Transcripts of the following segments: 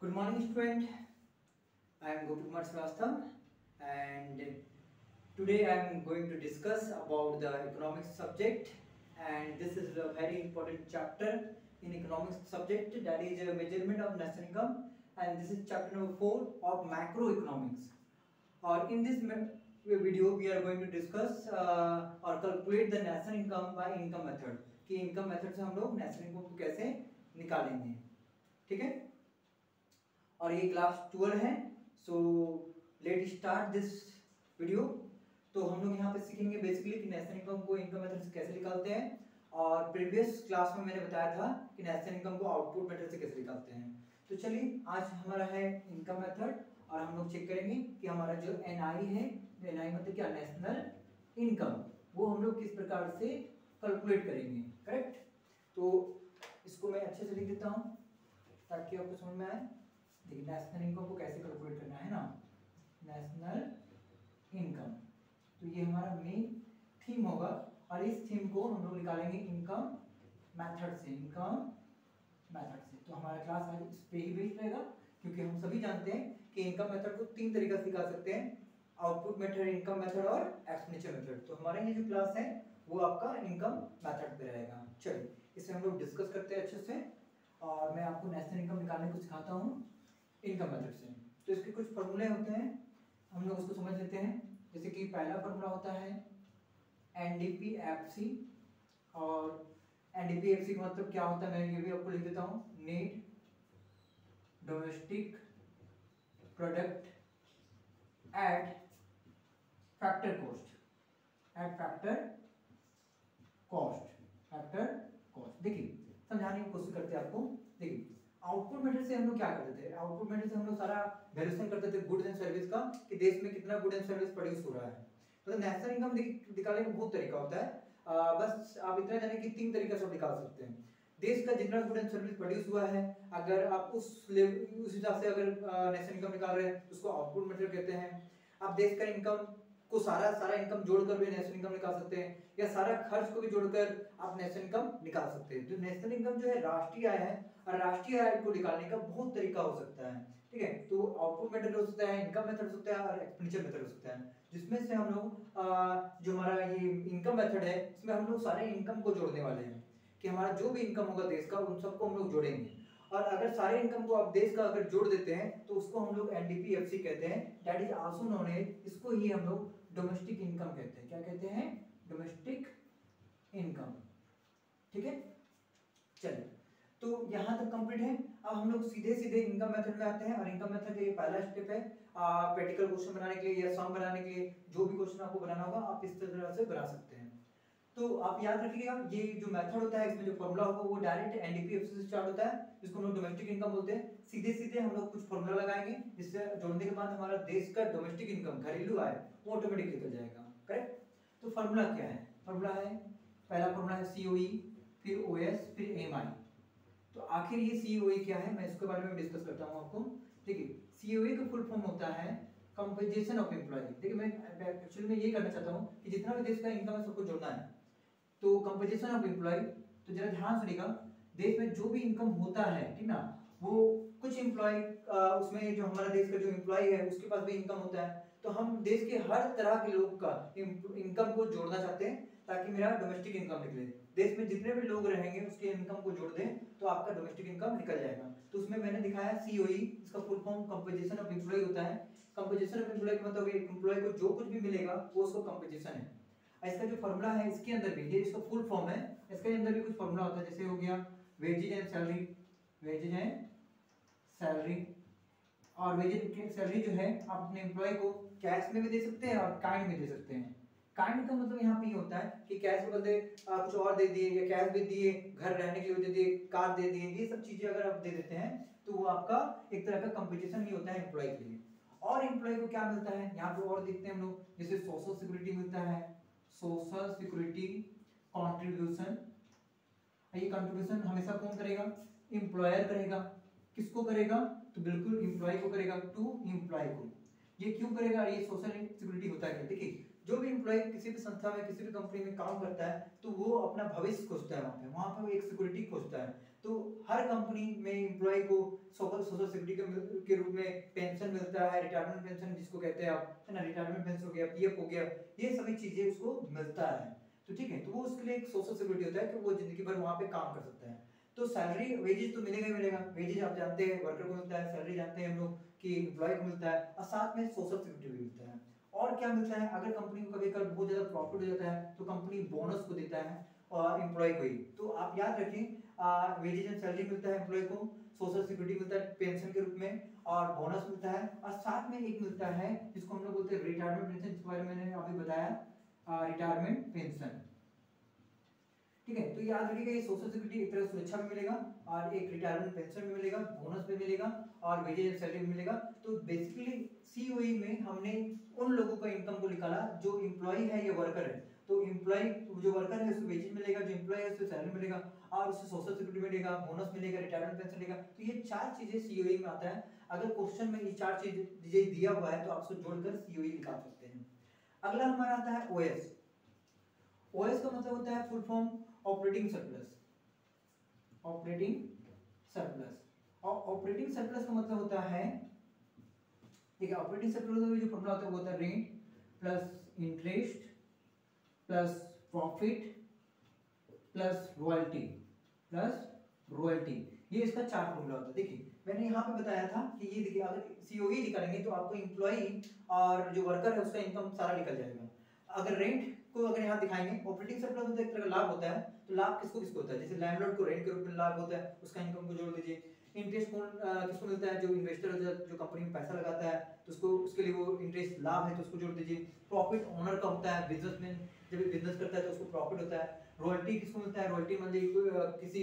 Good morning, student. I am Gopikumar Srivastava, and today I am going to discuss about the economics subject. And this is a very important chapter in economics subject, that is a measurement of national income. And this is chapter number 4 of macroeconomics. Or in this video, we are going to discuss or calculate the national income by income method. कि income method से हम लोग national income को कैसे निकालेंगे, ठीक है। और ये क्लास 12 है। So let start this video. तो हम लोग यहाँ पे सीखेंगे बेसिकली कि नेशनल इनकम को इनकम मेथड से कैसे निकालते हैं, और प्रीवियस क्लास में मैंने बताया था कि नेशनल इनकम को आउटपुट मेथड से कैसे निकालते हैं। तो चलिए, आज हमारा है इनकम मेथड और हम लोग चेक करेंगे कि हमारा जो एनआई है, एनआई मतलब क्या, नेशनल इनकम, वो हम लोग किस प्रकार से कैलकुलेट करेंगे, करेक्ट। तो इसको मैं अच्छे से लिख देता हूँ ताकि आपको समझ में आए। देखिए, नेशनल इनकम को कैसे कैलकुलेट करना है ना, नेशनल इनकम। तो ये हमारा मेन थीम होगा और इस थीम को हम लोग निकालेंगे इनकम मेथड से, इनकम मेथड से। तो हमारा क्लास आज इस पे ही बेस्ड रहेगा, क्योंकि हम सभी जानते हैं कि इनकम मेथड को 3 तरीके से निकाल सकते हैं, आउटपुट मेथड, इनकम मेथड और एक्सपेंडिचर मेथड। तो हमारा ये जो क्लास है वो आपका इनकम मेथड पे रहेगा। चलिए, इसे हम लोग डिस्कस करते हैं अच्छे से, और मैं आपको नेशनल इनकम निकालने को सिखाता हूँ इनकम मेथड से। तो इसके कुछ फॉर्मूले होते हैं, हम लोग उसको समझ लेते हैं। जैसे कि पहला फॉर्मूला होता है एनडीपीएफसी, और एनडीपीएफसी का मतलब क्या होता है मैं ये भी आपको लिख देता हूँ, net domestic product at factor cost, eight factor cost. देखिए, समझाने की कोशिश करते हैं आपको। देखिए, आउटपुट मेथड से हम लोग क्या करते थे, आउटपुट मेथड से हम लोग सारा वैल्यूएशन करते थे गुड्स एंड सर्विस का, कि देश में कितना गुड एंड सर्विस प्रोड्यूस हो रहा है। तो नेशनल इनकम निकालने का बहुत तरीका होता है, बस आप इतना जाने कि 3 तरीके से आप निकाल सकते हैं। देश का जितना गुड एंड सर्विस प्रोड्यूस हुआ है, अगर आप उस हिसाब से अगर नेशनल इनकम निकाल रहे हैं तो उसको आउटपुट मेथड कहते हैं। आप देश का इनकम को सारा इनकम जोड़कर भी नेशनल इनकम निकाल सकते हैं, या सारा खर्च को भी जोड़कर आप नेशनल इनकम निकाल सकते हैं। तो नेशनल इनकम जो है राष्ट्रीय आय है, और राष्ट्रीय आय को निकालने का बहुत तरीका हो सकता है, ठीक है। तो आउटपुट मेथड हो सकता है, इनकम मेथड हो सकता है, और एक्सपेंडिचर मेथड हो सकता है, जिसमें से हम लोग जो हमारा ये इनकम मेथड है, इसमें हम लोग सारे इनकम को जोड़ने वाले हैं, कि हमारा जो भी इनकम होगा देश का उन सबको हम लोग जोड़ेंगे। और अगर सारे इनकम को आप देश का अगर जोड़ देते हैं तो उसको हम लोग एनडीपीएफसी कहते हैं, that is also known as, इसको ही हम लोग डोमेस्टिक इनकम कहते हैं। क्या कहते हैं? डोमेस्टिक इनकम, ठीक है। चलिए, तो यहाँ तक कंप्लीट है। अब हम लोग सीधे इनकम मेथड में आते हैं, और इनकम मेथड का ये पहला स्टेप है प्रैक्टिकल क्वेश्चन बनाने के लिए या सम बनाने के लिए, जो भी क्वेश्चन आपको बनाना होगा आप इस तरह से बना सकते हैं। तो आप याद रखिएगा, ये जो मेथड होता है इसमें जो फॉर्मूला होगा वो डायरेक्ट एनडीपीएफसी से स्टार्ट होता है, जिसको हम लोग डोमेस्टिक इनकम बोलते हैं। सीधे हम लोग कुछ फॉर्मूला लगाएंगे, जिससे जोड़ने के बाद हमारा देश का डोमेस्टिक इनकम, घरेलू आय, वो ऑटोमेटिक निकल जाएगा, करेक्ट। तो फॉर्मूला क्या है? फॉर्मूला है, पहला फॉर्मूला है सीओई, फिर ओएस, फिर एमआई। तो आखिर ये सीओई क्या है, मैं इसके बारे में डिस्कस करता हूँ आपको। देखिए, सीओई का फुल फॉर्म होता है कंपनसेशन ऑफ एम्प्लॉय। देखिए, मैं एक्चुअली में ये करना चाहता हूँ कि जितना भी देश का इनकम है सबको जोड़ना है। तो कंपनसेशन ऑफ एम्प्लॉय, तो जरा ध्यान सुनिएगा, देश में जो भी इनकम होता है, ठीक ना, वो कुछ एम्प्लॉय उसमें जो हमारा देश का जो एम्प्लॉय है उसके पास भी इनकम होता है। तो हम देश के हर तरह के लोग का इनकम को जोड़ना चाहते हैं ताकि मेरा डोमेस्टिक इनकम निकले। देश में जितने भी लोग रहेंगे उसके इनकम को जोड़ दें तो आपका डोमेस्टिक इनकम निकल जाएगा। तो उसमें मैंने दिखाया सीओई, इसका full form compensation of employ होता है। कंपनसेशन ऑफ एम्प्लॉय का मतलब एक एम्प्लॉय को जो कुछ भी मिलेगा वो उसको कंपनसेशन है। इसका जो फॉर्मूला है इसके अंदर भी, ये इसका फुल फॉर्म है, इसके अंदर भी कुछ फॉर्मूला होता है, जैसे हो गया wages and salary, wages and salary. और वेजेज एंड सैलरी जो है आप अपने एम्प्लॉय को कैश में भी दे सकते हैं और काइंड में दे सकते हैं। काइंड का मतलब यहाँ पे ये होता है कि कैश के बदले कुछ और दे दिए, या कैश भी दिए, घर रहने के लिए दे दिए, कार दे दिए, ये सब चीजें अगर आप दे देते हैं तो वो आपका एक तरह का कंपनसेशन ही होता है एम्प्लॉय के लिए। और एम्प्लॉय को क्या मिलता है यहाँ पे और देखते हैं हम लोग, जैसे सोशल सिक्योरिटी मिलता है, सोशल सिक्योरिटी कंट्रीब्यूशन। ये कंट्रीब्यूशन हमेशा कौन करेगा? एम्प्लॉयर करेगा। किसको करेगा? तो बिल्कुल एम्प्लॉय को करेगा, टू एम्प्लॉय को। ये क्यों करेगा? ये सोशल सिक्योरिटी होता है। देखिए, जो भी एम्प्लॉय किसी भी संस्था में, किसी भी कंपनी में काम करता है तो वो अपना भविष्य खोजता है, वहां पे वो एक सिक्योरिटी खोजता है। तो हर कंपनी में एम्प्लॉय को सोशल सिक्योरिटी के रूप में पेंशन मिलता है, रिटायरमेंट पेंशन जिसको कहते हैं आप, है ना, रिटायरमेंट पेंशन हो गया, पीएफ हो गया, ये सभी चीजें उसको मिलता है। तो ठीक है, तो वो उसके लिए एक सोशल सिक्योरिटी होता है कि वो जिंदगी भर वहां पे काम कर सकता है। तो सैलरी वेजेस तो मिलेगा ही मिलेगा, वेजेस आप जानते हैं वर्कर को मिलता है, सैलरी जानते हैं हम लोग कि एम्प्लॉय को मिलता है, और साथ में सोशल सिक्योरिटी भी मिलता है। और क्या मिलता है, अगर कंपनी को कभी कभी बहुत ज्यादा प्रॉफिट हो जाता है तो कंपनी बोनस को देता है और एम्प्लॉय को ही। तो आप याद रखें, वेजेस एंड सैलरी मिलता है एम्प्लॉय को, सोशल सिक्योरिटी मिलता है पेंशन के रूप में, और बोनस मिलता है, और साथ में एक मिलता है जिसको हम लोग बोलते हैं रिटायरमेंट पेंशन, जिसके बारे में मैंने अभी बताया, रिटायरमेंट पेंशन। ठीक है, तो याद रखिएगा ये सोशल सिक्योरिटी एक तरह सुरक्षा भी मिलेगा और एक रिटायरमेंट पेंशन भी मिलेगा, बोनस भी मिलेगा और वेजेस एंड सैलरी भी मिलेगा। तो बेसिकली सीओई में हमने उन लोगों का इनकम को निकाला जो एम्प्लॉय है या वर्कर है। तो एम्प्लॉय जो वर्कर है उसको वेजेस मिलेगा, जो एम्प्लॉय है उसको सैलरी मिलेगा और उससे सोशल सिक्योरिटी मिलेगा, बोनस मिलेगा, रिटायरमेंट पेंशन मिलेगा। तो ये चार चीजें सीओई में आता है। अगर क्वेश्चन में ये चार चीजें दिया हुआ है तो आप उसको जोड़कर सीओई निकाल सकते हैं। अगला हमारा आता है ओएस। ओएस का मतलब होता है full form operating surplus. Operating surplus, और ऑपरेटिंग सरप्लस का मतलब होता है, ठीक है, ऑपरेटिंग सरप्लस का जो फॉर्मूला होता है वो होता है rent plus interest plus profit plus royalty, ये इसका चार फॉर्मूला होता है। देखिए मैंने यहाँ पे बताया था कि ये देखिए अगर सीओई निकालेंगे तो आपको एम्प्लॉय और जो वर्कर है उसका इनकम सारा निकल जाएगा। अगर रेंट को अगर यहाँ दिखाएंगे, ऑपरेटिंग सरप्लस होता है एक तरह का लाभ होता है, तो लाभ किसको किसको होता है, जैसे लैंडलॉर्ड को रेंट के रूप में लाभ होता है, उसका इनकम को जोड़ दीजिए। इंटरेस्ट किसको मिलता है, जो इन्वेस्टर जो कंपनी में पैसा लगाता है तो उसको, उसके लिए वो इंटरेस्ट लाभ है तो उसको जोड़ दीजिए। प्रॉफिट ओनर का होता है, बिजनेसमैन जब बिजनेस करता है तो उसको प्रॉफिट होता है। रॉयल्टी किसको मिलता है, रॉयल्टी मान लीजिए किसी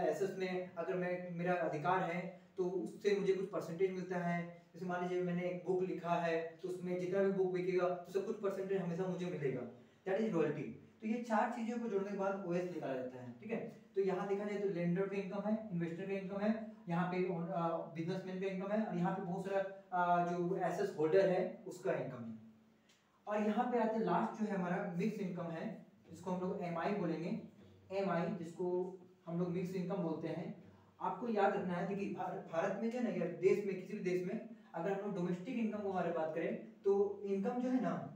एसेट में अगर मेरा अधिकार है तो उससे मुझे कुछ परसेंटेज मिलता है। जैसे मान लीजिए मैंने एक बुक लिखा है तो उसमें जितना भी बुक बिकेगा उससे कुछ परसेंटेज हमेशा मुझे मिलेगा, दैट इज रॉयल्टी। तो ये चार चीजों को जोड़ने के बाद ओएस निकाला जाता है। ठीक है, तो यहाँ देखा जाए तो लेंडर का इनकम है, इन्वेस्टर का इनकम है, यहाँ पे बिजनेसमैन का इनकम है, और यहाँ पे बहुत सारा जो एसेट होल्डर है उसका इनकम है। और यहाँ पे आते लास्ट जो है हमारा मिक्स इनकम है, जिसको हम लोग एमआई बोलेंगे, एमआई जिसको हम लोग मिक्स इनकम बोलते हैं। आपको याद रखना है कि भारत में जो है ना, या देश में किसी भी देश में अगर हम लोग डोमेस्टिक इनकम को बारे में बात करें तो इनकम जो है ना,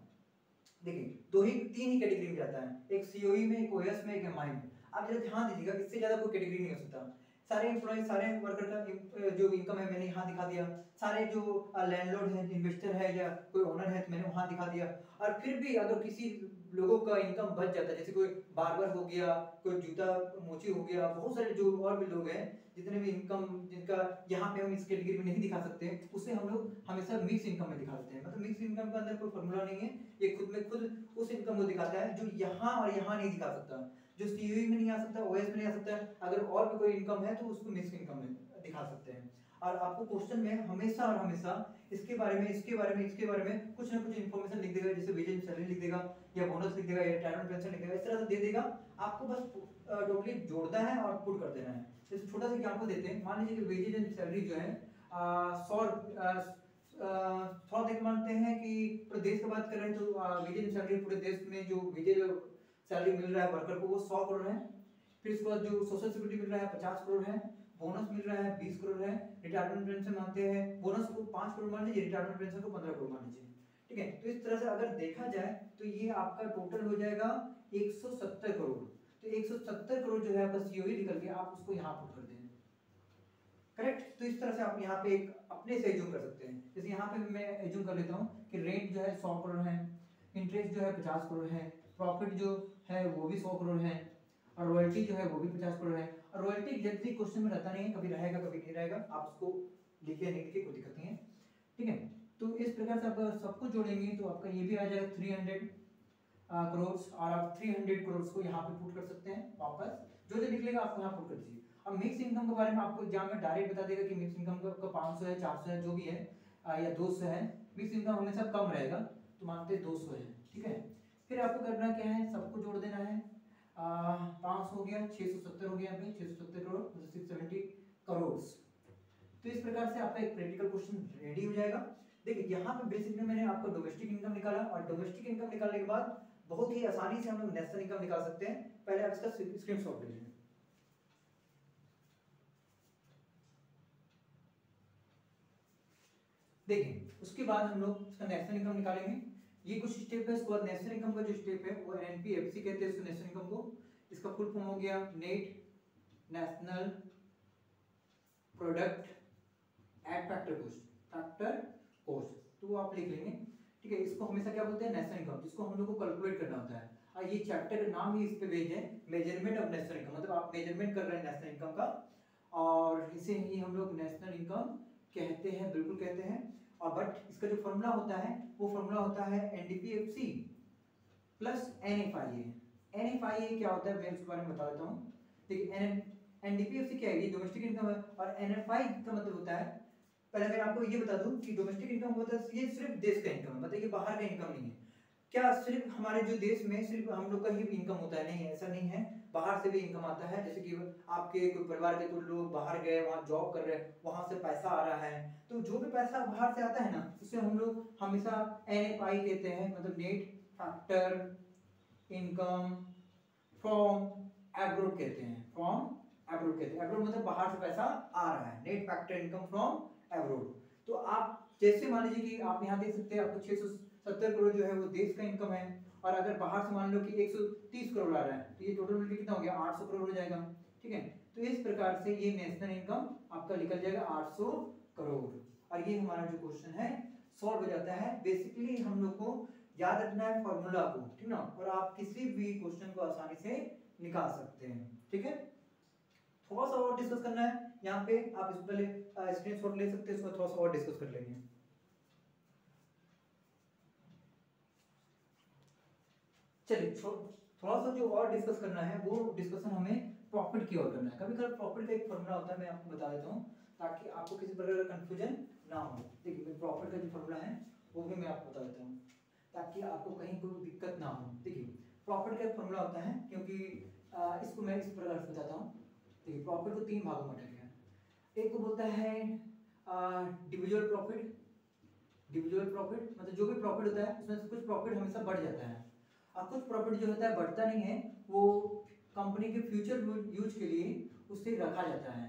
देखिए तीन ही कैटेगरी में जाता है, एक सीओई में, एक ओएस में, एक एमआई में। आप जरा ध्यान दीजिएगा, इससे ज्यादा कोई कैटेगरी नहीं हो सकता। सारे एम्प्लॉय, सारे वर्कर का जो इनकम है मैंने यहाँ दिखा दिया, सारे जो लैंडलॉर्ड है, इन्वेस्टर है या कोई ओनर है तो मैंने वहाँ दिखा दिया। और फिर भी अगर किसी लोगों का इनकम बच जाता है, जैसे कोई बार्बर हो गया, कोई जूता मोची हो गया, बहुत सारे जो और भी लोग हैं जितने भी इनकम जिनका यहाँ पे हम इस कैटेगरी में नहीं दिखा सकते, उसे हम लोग हमेशा मिक्स इनकम में दिखा सकते हैं। मतलब मिक्स इनकम के अंदर कोई फॉर्मूला नहीं है, ये खुद में खुद उस इनकम को दिखाता है जो यहाँ और यहाँ नहीं दिखा सकता, जो सीओई में नहीं आ सकता, ओएस में नहीं आ सकता। अगर और भी कोई इनकम है तो उसको मिक्स इनकम में दिखा सकते हैं। और आपको क्वेश्चन में हमेशा और हमेशा इसके बारे में, इसके बारे में, इसके बारे में कुछ ना कुछ इन्फॉर्मेशन लिख देगा, जैसे वेज एंड सैलरी लिख देगा या बोनस लिख देगा या रिटायरमेंट पेंशन लिख देगा, इस तरह से दे देगा। आपको बस टोटली जोड़ना है और पुट कर देना है। जैसे छोटा सा एग्जांपल देते हैं, मान लीजिए कि वेजेज एंड सैलरी जो है 100 देख मानते हैं कि पूरे देश की बात कर रहे हैं तो वेजेज एंड सैलरी पूरे देश में जो वेजेज सैलरी मिल रहा है वर्कर को वो 100 करोड़ है। फिर उसके बाद जो सोशल सिक्योरिटी मिल रहा है 50 करोड़ है, बोनस मिल रहा है 20 करोड़ है, रिटायरमेंट पेंशन मानते हैं, बोनस को 5 करोड़ मान लीजिए, रिटायरमेंट पेंशन को 15 करोड़ मान लीजिए। ठीक है, तो इस तरह से अगर देखा जाए तो ये आपका टोटल हो जाएगा 170 करोड़। तो 170 करोड़ जो है आपका सीओई निकल के आप उसको यहाँ पुट कर दें, करेक्ट। तो इस तरह से आप यहाँ पे एक अपने से एज्यूम कर सकते हैं। जैसे यहाँ पे मैं एज्यूम कर लेता हूँ कि रेंट जो है 100 करोड़ है, इंटरेस्ट जो है 50 करोड़ है, प्रॉफिट जो है वो भी 100 करोड़ है, और रॉयल्टी जो है वो भी 50 करोड़ है। और रॉयल्टी जल्दी क्वेश्चन में रहता नहीं है, कभी रहेगा कभी नहीं रहेगा, आप उसको लिखिए नहीं लिखिए कोई दिक्कत नहीं है। ठीक है, तो इस प्रकार से आप सब कुछ जोड़ेंगे तो आपका ये भी आ जाएगा 300 करोड़, और आप 300 करोड़ को यहाँ पे पुट कर सकते हैं वापस, जो जो निकलेगा आपको यहाँ पुट कर दीजिए। अब मिक्स इनकम के बारे में आपको एग्जाम में डायरेक्ट बता देगा कि मिक्स इनकम का 500 है, 400 है, जो भी है, या 200 है। मिक्स इनकम हमेशा कम रहेगा तो मानते हैं 200 है। ठीक है, फिर आपको करना क्या है, सबको जोड़ देना है। 500 हो गया, 670 हो गया, यहाँ पे 670 करोड़, 670 करोड़। तो इस प्रकार से आपका एक प्रैक्टिकल क्वेश्चन रेडी हो जाएगा। देखिए यहाँ पे बेसिकली मैंने आपका डोमेस्टिक इनकम निकाला, और डोमेस्टिक इनकम निकालने के बाद बहुत ही आसानी से हम लोग नेशनल इनकम निकाल सकते हैं। पहले आप इसका स्क्रीनशॉट ले लीजिए। देखिए उसके बाद हम लोग इसका नेशनल इनकम निकालेंगे। ये कुछ स्टेप है। उसके बाद नेशनल इनकम का जो स्टेप है वो एनपीएफसी कहते हैं इसको, नेशनल इनकम को। इसका फुल फॉर्म हो गया net national product at factor cost, factor cost, तो वो आप लिख लेंगे, ठीक है। इसको हमेशा क्या बोलते हैं, नेशनल इनकम, जिसको हम लोग को कैलकुलेट करना होता है। और ये चैप्टर का नाम ही इस पे बेस्ड है, मेजरमेंट ऑफ नेशनल इनकम, मतलब आप मेजरमेंट कर रहे हैं नेशनल इनकम का, और इसे ही हम लोग नेशनल इनकम कहते हैं, बिल्कुल कहते हैं। और बट इसका जो फॉर्मूला होता है वो फॉर्मूला होता है एनडीपीएफसी प्लस एनएफआईए। एनएफआईए क्या होता है मैं उसके बारे में बता देता हूँ। देखिए एनडीपीएफसी क्या है, ये डोमेस्टिक इनकम है, और एनएफआई का मतलब होता है, पहले मैं आपको ये बता दूं कि डोमेस्टिक इनकम होता है ये सिर्फ देश का इनकम है, मतलब ये बाहर का इनकम नहीं है। क्या सिर्फ हमारे जो देश में सिर्फ हम लोग का ही इनकम होता है, नहीं ऐसा नहीं है, बाहर से भी इनकम आता है। जैसे कि आपके कोई परिवार के कुछ लोग बाहर गए, वहाँ जॉब कर रहे हैं, वहां से पैसा आ रहा है, तो जो भी पैसा बाहर से आता है ना, उसे हम लोग हमेशा एनएफआई कहते हैं, मतलब net factor income from abroad कहते हैं, फ्रॉम एब्रोड कहते हैं। एब्रोड मतलब बाहर से पैसा आ रहा है, net factor income from abroad. तो आप जैसे मान लीजिए कि आप यहाँ देख सकते हैं आपको 670 करोड़ जो है वो देश का इनकम है, और अगर बाहर से मान लो कि 130 करोड़ आ रहा है, तो ये टोटल मिलकर कितना हो गया, 800 करोड़ हो जाएगा, ठीक है। तो इस प्रकार से ये नेशनल इनकम आपका निकल जाएगा 800 करोड़, और ये हमारा जो क्वेश्चन है सॉल्व हो जाता है। बेसिकली हम लोग को याद रखना है फॉर्मूला को, ठीक ना, और आप किसी भी क्वेश्चन को आसानी से निकाल सकते हैं, ठीक है। थोड़ा सा और डिस्कस करना है यहाँ पे, आप इसको पहले स्क्रीनशॉट ले सकते हैं, इसको थोड़ा सा और डिस्कस कर लेंगे। चलिए थोड़ा सा जो और डिस्कस करना है वो डिस्कशन हमें प्रॉफिट की ओर करना है। कभी कभी प्रॉफिट का एक फॉर्मूला होता है, मैं आपको बता देता हूँ ताकि आपको किसी प्रकार का कंफ्यूजन ना हो। देखिए प्रॉफिट का जो फॉर्मूला है वो भी मैं आपको बता देता हूँ ताकि आपको कहीं कोई दिक्कत ना हो। देखिए प्रॉफिट का एक फॉर्मूला होता है, क्योंकि इसको मैं इस प्रकार से बताता हूँ। देखिए प्रॉफिट को 3 भागों में बांटा गया है। एक को बोलता है डिविजुअल प्रॉफिट। डिविजुअल प्रॉफिट मतलब जो भी प्रॉफिट होता है उसमें से कुछ प्रॉफिट हमेशा बढ़ जाता है, और कुछ प्रॉफिट जो होता है बढ़ता नहीं है, वो कंपनी के फ्यूचर यूज के लिए उसे रखा जाता है।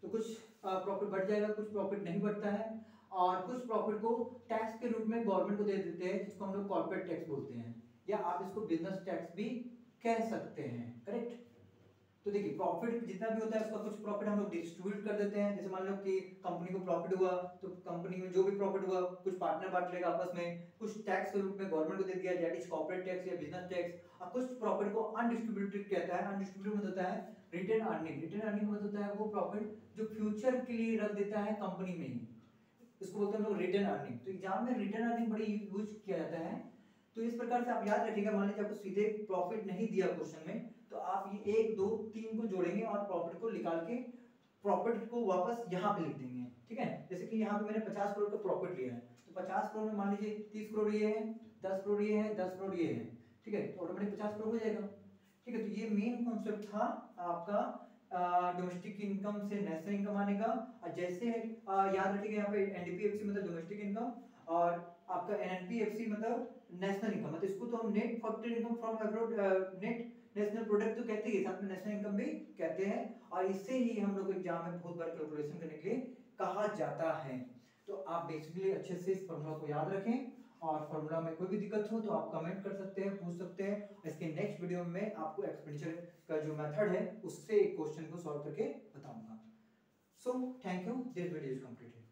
तो कुछ प्रॉफिट बढ़ जाएगा, कुछ प्रॉफिट नहीं बढ़ता है, और कुछ प्रॉफिट को टैक्स के रूप में गवर्नमेंट को दे देते हैं, जिसको हम लोग कॉर्पोरेट टैक्स बोलते हैं, या आप इसको बिजनेस टैक्स भी कह सकते हैं, करेक्ट। तो देखिए प्रॉफिट जितना भी होता है उसका कुछ प्रॉफिट हम लोग डिस्ट्रीब्यूट कर देते हैं। जैसे मान लो कि कंपनी को प्रॉफिट हुआ तो कंपनी में जो भी प्रॉफिट हुआ कुछ पार्टनर बांट लेगा आपस में, कुछ टैक्स के रूप में गवर्नमेंट को दे दिया, दैट इज कॉर्पोरेट टैक्स या बिजनेस टैक्स, और कुछ प्रॉफिट को अनडिस्ट्रीब्यूटेड कहता है। अनडिस्ट्रीब्यूटेड मतलब होता है रिटेन अर्निंग। रिटेन अर्निंग मतलब होता है वो प्रॉफिट जो फ्यूचर के लिए रख देता है कंपनी में ही, इसको बोलते हैं हम लोग रिटेन अर्निंग। तो एग्जाम में रिटेन अर्निंग बड़ी यूज किया जाता है। तो इस प्रकार से आप याद रखिएगा, मान लीजिए आपको सीधे प्रॉफिट नहीं दिया क्वेश्चन में, तो आप ये 1 2 3 को जोड़ेंगे और प्रॉफिट को निकाल के प्रॉफिट को वापस यहाँ पे लिख देंगे, ठीक है। जैसे कि यहाँ पे मैंने 50 करोड़ का प्रॉफिट लिया है, तो 50 करोड़ में मान लीजिए 30 करोड़ ये है, 10 करोड़ ये है, 10 करोड़ ये है, ठीक है, तो ऑटोमेटिक 50 करोड़ हो जाएगा, ठीक है। तो ये मेन कॉन्सेप्ट था आपका डोमेस्टिक इनकम से नेशनल इनकम आने का। और जैसे याद रखिएगा यहाँ पे एनडीपीएफसी मतलब डोमेस्टिक इनकम, और आपका एनपीएफसी मतलब नेशनल इनकम, मतलब इसको तो हम net factor income from abroad, net national product तो कहते ही, साथ में नेशनल इनकम भी कहते हैं, और इससे ही हम लोग एग्जाम में बहुत बार कैलकुलेशन करने के लिए कहा जाता है। तो आप बेसिकली अच्छे से इस फॉर्मूला को याद रखें, और फॉर्मूला में कोई भी दिक्कत हो तो आप कमेंट कर सकते हैं, पूछ सकते हैं। इसके नेक्स्ट वीडियो में आपको एक्सपेंडिचर का जो मेथड है उससे एक क्वेश्चन को सॉल्व करके बताऊंगा। So thank you, this video is completed.